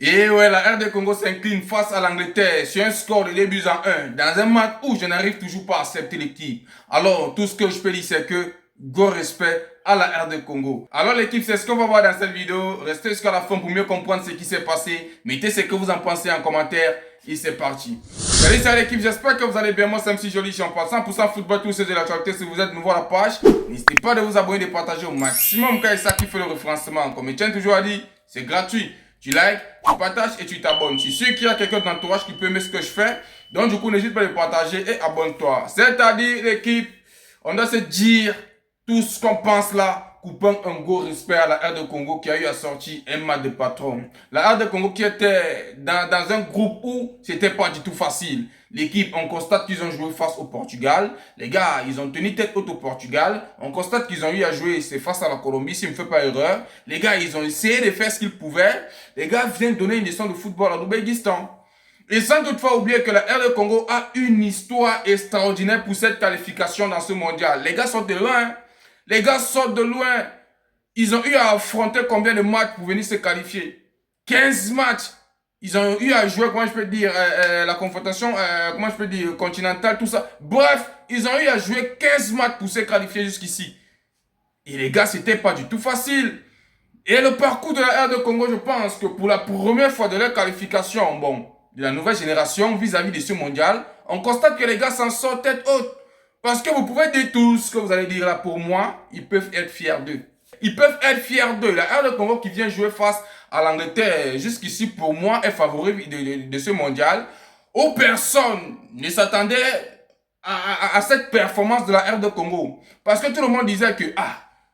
Et ouais, la RD Congo s'incline face à l'Angleterre sur un score de 2 buts à 1 dans un match où je n'arrive toujours pas à accepter l'équipe. Alors, tout ce que je peux dire, c'est que go respect à la RD Congo. Alors l'équipe, c'est ce qu'on va voir dans cette vidéo. Restez jusqu'à la fin pour mieux comprendre ce qui s'est passé. Mettez ce que vous en pensez en commentaire et c'est parti. Salut, salut l'équipe, j'espère que vous allez bien. Moi, c'est MC Joli, je suis en 100% football, tout ce de l'actualité. Si vous êtes nouveau à la page, n'hésitez pas de vous abonner et de partager au maximum car c'est ça qui fait le référencement. Comme je tiens toujours à dire, c'est gratuit. Tu likes, tu partages et tu t'abonnes. Je suis sûr qu'il y a quelqu'un dans l'entourage qui peut aimer ce que je fais. Donc du coup, n'hésite pas à le partager et abonne-toi. C'est-à-dire, l'équipe, on doit se dire tout ce qu'on pense là, coupant un gros respect à la RD Congo qui a eu à sortir un match de patron. La RD Congo qui était dans un groupe où c'était pas du tout facile. L'équipe, on constate qu'ils ont joué face au Portugal. Les gars, ils ont tenu tête haute au Portugal. On constate qu'ils ont eu à jouer, c'est face à la Colombie, si je ne me fais pas erreur. Les gars, ils ont essayé de faire ce qu'ils pouvaient. Les gars viennent donner une leçon de football à l'Ouzbékistan. Et sans toutefois oublier que la RD Congo a une histoire extraordinaire pour cette qualification dans ce mondial. Les gars sortent de loin. Les gars sortent de loin. Ils ont eu à affronter combien de matchs pour venir se qualifier? 15 matchs. Ils ont eu à jouer, comment je peux dire, la confrontation, comment je peux dire, continentale, tout ça. Bref, ils ont eu à jouer 15 matchs pour se qualifier jusqu'ici. Et les gars, c'était pas du tout facile. Et le parcours de la RD Congo, je pense que pour la première fois de leur qualification, bon, de la nouvelle génération vis-à-vis de ce mondial, on constate que les gars s'en sortent tête haute. Parce que vous pouvez dire tout ce que vous allez dire là pour moi, ils peuvent être fiers d'eux. Ils peuvent être fiers d'eux. La RD Congo qui vient jouer face à l'Angleterre, jusqu'ici pour moi, est favori de ce mondial, où personne ne s'attendait à cette performance de la RD Congo. Parce que tout le monde disait que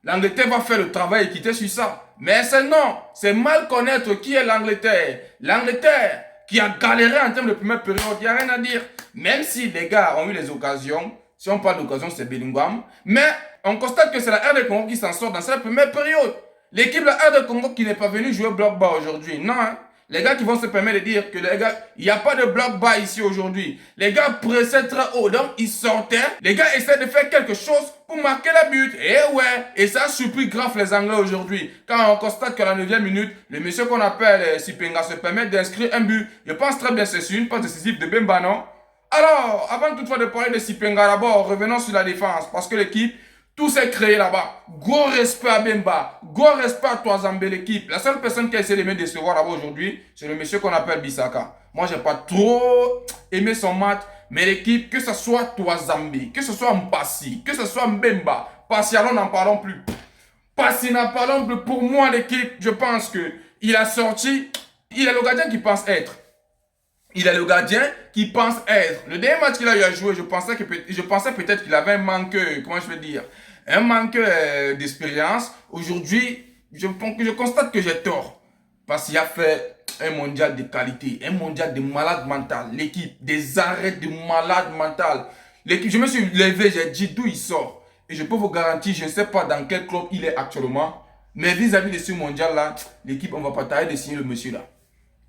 l'Angleterre va faire le travail et quitter sur ça. Mais c'est non, c'est mal connaître qui est l'Angleterre. L'Angleterre qui a galéré en termes de première période, il n'y a rien à dire. Même si les gars ont eu les occasions, si on parle d'occasion, c'est Bellingham. Mais on constate que c'est la RD Congo qui s'en sort dans cette première période. L'équipe de la RD Congo qui n'est pas venue jouer bloc bas aujourd'hui. Non, hein. Les gars qui vont se permettre de dire que les gars, il n'y a pas de bloc bas ici aujourd'hui. Les gars pressaient très haut, donc ils sortaient. Les gars essaient de faire quelque chose pour marquer la but. Et ouais, et ça a surpris grave les Anglais aujourd'hui. Quand on constate qu'à la 9e minute, le monsieur qu'on appelle Sipenga se permet d'inscrire un but. Je pense très bien que c'est une passe décisive de Bemba, non? Alors, avant toutefois de parler de Sipenga d'abord, revenons sur la défense. Parce que l'équipe, tout s'est créé là-bas. Gros respect à Bemba. Gros respect à Toazambé, l'équipe. La seule personne qui a essayé de me décevoir là-bas aujourd'hui, c'est le monsieur qu'on appelle Bissaka. Moi, j'ai pas trop aimé son match. Mais l'équipe, que ce soit Toazambé, que ce soit Mpassi, que ce soit Mbemba, Passialon, n'en parlons plus. Passi, n'en parlons plus. Pour moi, l'équipe, je pense que il a sorti. Il est le gardien qui pense être. Il est le gardien qui pense être. Le dernier match qu'il a eu à jouer, je pensais peut-être qu'il avait un manque, comment je vais dire, un manque d'expérience. Aujourd'hui, je constate que j'ai tort. Parce qu'il a fait un mondial de qualité, un mondial de malade mental. L'équipe, des arrêts de malade mental. L'équipe, je me suis levé, j'ai dit d'où il sort. Et je peux vous garantir, je ne sais pas dans quel club il est actuellement. Mais vis-à-vis de ce mondial-là, l'équipe, on ne va pas tarder de signer le monsieur là.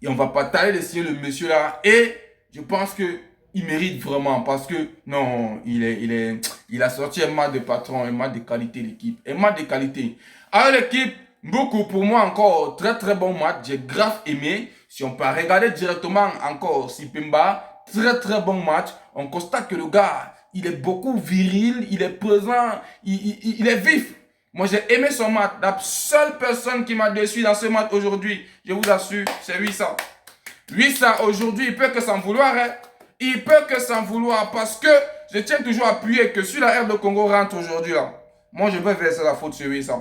Et on va pas tarder de signer le monsieur là. Et je pense que il mérite vraiment. Parce que non, il a sorti un match de patron, un match de qualité l'équipe. Un match de qualité. Alors l'équipe, beaucoup pour moi encore, très très bon match. J'ai grave aimé. Si on peut regarder directement encore Sipemba, très très bon match. On constate que le gars, il est beaucoup viril, il est présent, il est vif. Moi, j'ai aimé son match. La seule personne qui m'a déçu dans ce match aujourd'hui, je vous assure, c'est Wissa. Wissa, aujourd'hui, il peut que s'en vouloir. Hein. Il peut que s'en vouloir parce que je tiens toujours à appuyer que si la RD Congo rentre aujourd'hui, là, moi, je vais verser la faute sur Wissa.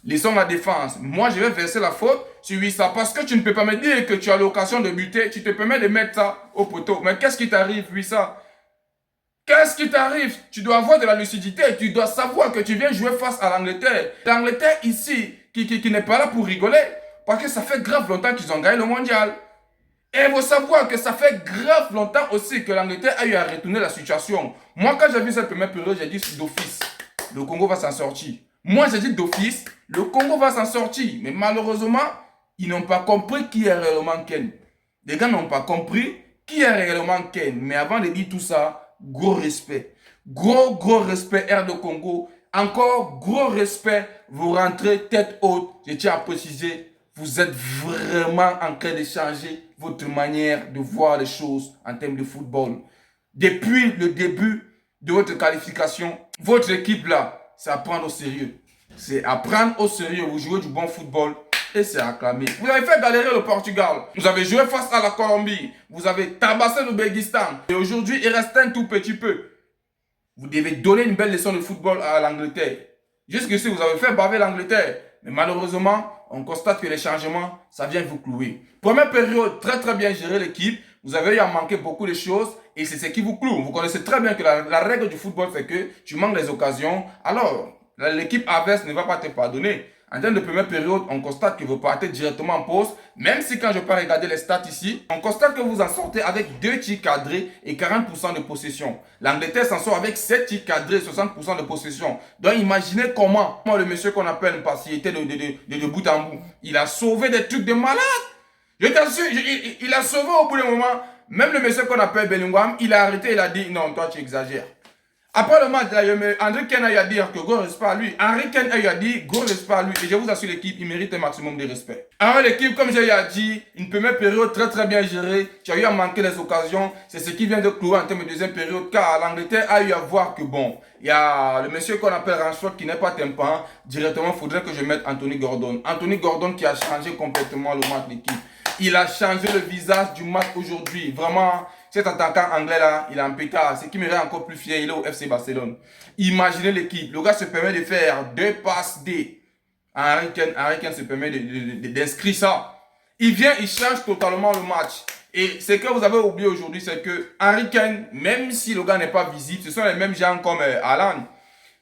Laissons la défense. Moi, je vais verser la faute sur Wissa parce que tu ne peux pas me dire que tu as l'occasion de buter. Tu te permets de mettre ça au poteau. Mais qu'est-ce qui t'arrive, Wissa? Qu'est-ce qui t'arrive? Tu dois avoir de la lucidité. Tu dois savoir que tu viens jouer face à l'Angleterre. L'Angleterre ici, qui n'est pas là pour rigoler. Parce que ça fait grave longtemps qu'ils ont gagné le mondial. Et il faut savoir que ça fait grave longtemps aussi que l'Angleterre a eu à retourner la situation. Moi, quand j'ai vu cette première période, j'ai dit d'office, le Congo va s'en sortir. Moi, j'ai dit d'office, le Congo va s'en sortir. Mais malheureusement, ils n'ont pas compris qui est réellement Ken. Les gars n'ont pas compris qui est réellement Ken. Mais avant de dire tout ça, gros respect. Gros respect RD Congo. Encore gros respect. Vous rentrez tête haute. Je tiens à préciser vous êtes vraiment en train de changer votre manière de voir les choses en termes de football. Depuis le début de votre qualification, votre équipe là, c'est à prendre au sérieux. C'est à prendre au sérieux. Vous jouez du bon football et c'est acclamé. Vous avez fait galérer le Portugal. Vous avez joué face à la Colombie. Vous avez tabassé le Belgistan. Et aujourd'hui, il reste un tout petit peu. Vous devez donner une belle leçon de football à l'Angleterre. Jusqu'ici, vous avez fait baver l'Angleterre. Mais malheureusement, on constate que les changements, ça vient vous clouer. Première période, très bien géré l'équipe. Vous avez eu à manquer beaucoup de choses et c'est ce qui vous cloue. Vous connaissez très bien que la règle du football fait que tu manques les occasions. Alors, l'équipe adverse ne va pas te pardonner. En termes de première période, on constate que vous partez directement en pause. Même si quand je peux regarder les stats ici, on constate que vous en sortez avec 2 tirs cadrés et 40% de possession. L'Angleterre s'en sort avec 7 tirs cadrés et 60% de possession. Donc imaginez comment le monsieur qu'on appelle parce qu'il était de bout en bout. Il a sauvé des trucs de malade. Je t'assure, il a sauvé au bout d'un moment. Même le monsieur qu'on appelle Bellingham, il a arrêté, il a dit non, toi tu exagères. Après le match, André Ken a dit que go respect à lui. Henry Ken a dit go respect à lui. Et je vous assure, l'équipe, il mérite un maximum de respect. Alors l'équipe, comme j'ai dit, une première période très bien gérée. Tu as eu à manquer les occasions. C'est ce qui vient de clouer en termes de deuxième période. Car l'Angleterre a eu à voir que bon, il y a le monsieur qu'on appelle Rashford qui n'est pas tympan. Directement, il faudrait que je mette Anthony Gordon. Anthony Gordon qui a changé complètement le match de l'équipe. Il a changé le visage du match aujourd'hui. Vraiment, cet attaquant anglais là, il est impeccable. Ce qui me rend encore plus fier, il est au FC Barcelone. Imaginez l'équipe. Le gars se permet de faire 2 passes D. Harry Kane se permet d'inscrire ça. Il vient, il change totalement le match. Et ce que vous avez oublié aujourd'hui, c'est que Harry Kane, même si le gars n'est pas visible, ce sont les mêmes gens comme Haaland.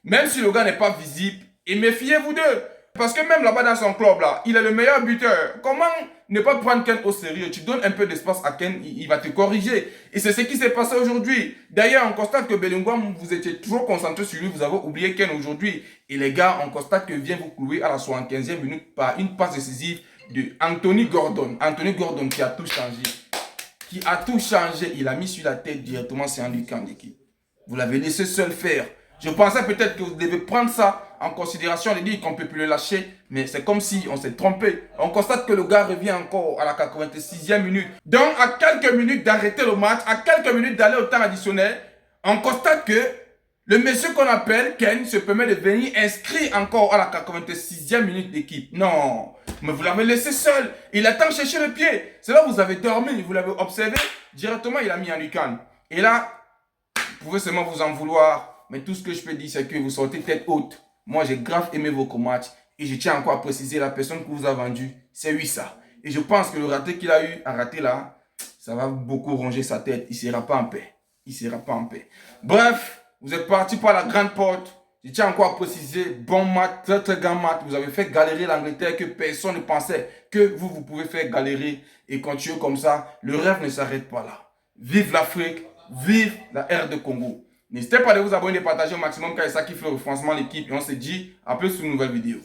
Même si le gars n'est pas visible, et méfiez-vous d'eux. Parce que même là-bas dans son club, là, il est le meilleur buteur. Comment ne pas prendre Ken au sérieux? Tu donnes un peu d'espace à Ken, il va te corriger. Et c'est ce qui s'est passé aujourd'hui. D'ailleurs, on constate que Bellingham, vous étiez trop concentré sur lui, vous avez oublié Ken aujourd'hui. Et les gars, on constate que vient vous clouer à la 75e minute par une passe décisive de Anthony Gordon. Anthony Gordon qui a tout changé. Qui a tout changé. Il a mis sur la tête directement, c'est un camp d'équipe. Vous l'avez laissé seul faire. Je pensais peut-être que vous devez prendre ça en considération et dire qu'on ne peut plus le lâcher. Mais c'est comme si on s'est trompé. On constate que le gars revient encore à la 86e minute. Donc, à quelques minutes d'arrêter le match, à quelques minutes d'aller au temps additionnel, on constate que le monsieur qu'on appelle Ken se permet de venir inscrire encore à la 86e minute d'équipe. Non, mais vous l'avez laissé seul. Il attend chercher le pied. C'est là où vous avez dormi, vous l'avez observé. Directement, il a mis en lucarne. Et là, vous pouvez seulement vous en vouloir. Mais tout ce que je peux dire, c'est que vous sortez tête haute. Moi, j'ai grave aimé vos matchs. Et je tiens encore à préciser, la personne qui vous a vendu, c'est Wissa. Et je pense que le raté qu'il a eu, à rater là, ça va beaucoup ronger sa tête. Il ne sera pas en paix. Il ne sera pas en paix. Bref, vous êtes parti par la grande porte. Je tiens encore à préciser, bon match, très grand match. Vous avez fait galérer l'Angleterre que personne ne pensait que vous pouvez faire galérer et continuer comme ça. Le rêve ne s'arrête pas là. Vive l'Afrique, vive la RD Congo. N'hésitez pas à vous abonner et partager au maximum car c'est ça qui fait le refinancement de l'équipe. Et on se dit à plus sur une nouvelle vidéo.